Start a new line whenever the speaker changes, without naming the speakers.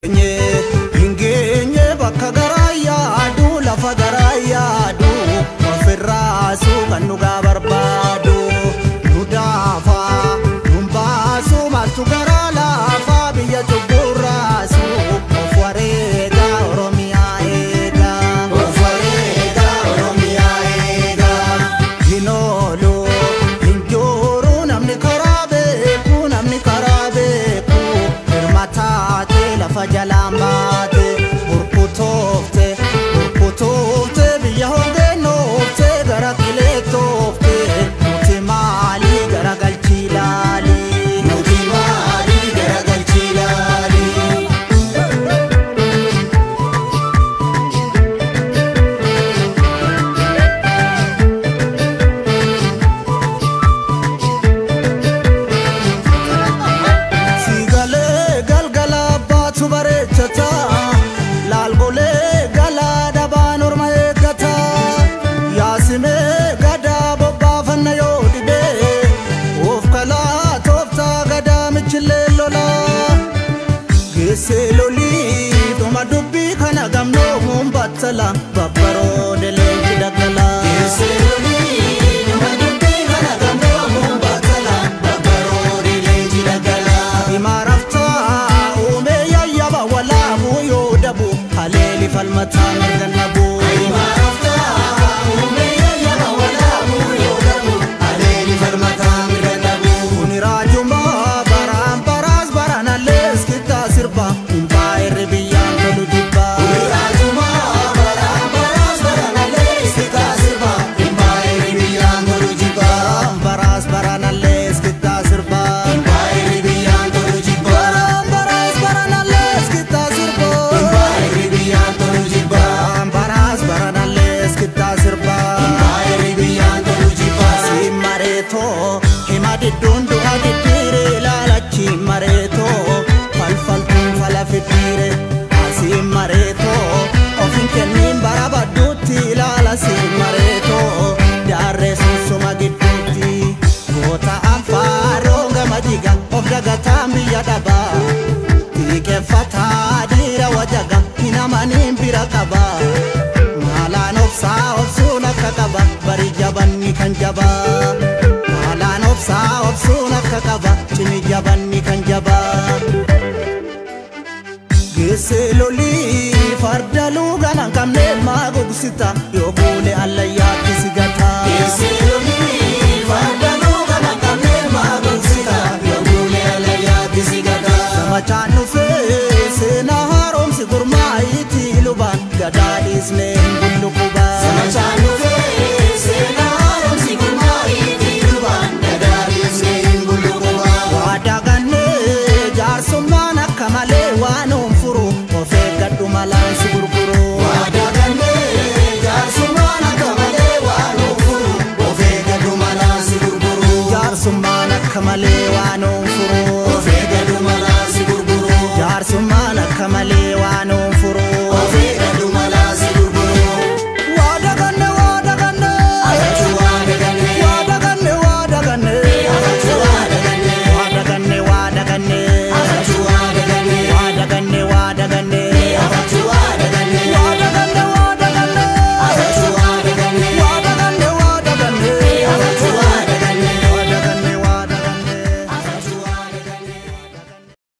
Hingenye bakka garaya adu lafa garaya adu ofirraasu kan nuga barbadu nudafa numbasu maltu gara lafa biyya jubburraasu ofwareega Oromiyaa eega ofwareega Oromiyaa eega hinolu hinjuru namni karabeeku hirmataate lafa jalambate burkutofte biyya hongeennofte gara qileettofte nuti maali gara galchilaali nuti maali gara galchilaali sigale galgala baatu bareechata laalgole gala dabaan orma eeggata yaasime gada bobbaafanna yoo dhibe of kalaa toofta gada michillee lola geesse lolii dhuma dubbii kana gamnoomuun battala babbaroode leenji daggala geesse lolii dhuma dubbii kana gamnoomuun battala babbaroode leenji daggala imaarafta uume yayyaba walaabu yoo dabu haleeli falmataa mirgannabu imaarafta uume yayyaba walaabu yoo dabu haleeli falmataa mirgannabu kuni raajuma baraan baraas baranallees kittaa sirba humbaa irri biyyaan tolu jibba kuni raajuma baraan baraas baranallees kittaa sirba humbaa irri biyyaan tolu jibba baraas baranallees kittaa sirba humbaa irri biyyaan tolu jibba baraas baranallees kittaa sirba humbaa irri biyyaan tolu jibba baraas baranallees kittaa sirba humbaa irri biyyaan tolu jibba si mareetoo hima didduun du'a diddiire ilaalachi mareetoo falfaltuun fala fiddiire si mareetoo ofin kenniin bara badduutti ilaala si mareetoo daarree sunsuma gidduutti goota anfaaroo gama jiga of dagataan biyya dhabaa tiikeeffataa dhiira wajaga hinamaniin bira qaba maalaan obsaa obsuun akka qaba bari jabanni kan jabaa maalaan obsaa obsuun akka qaba cimi jabanni kan jabaa geesse lolii farda luugan hanqabneef maa gogsita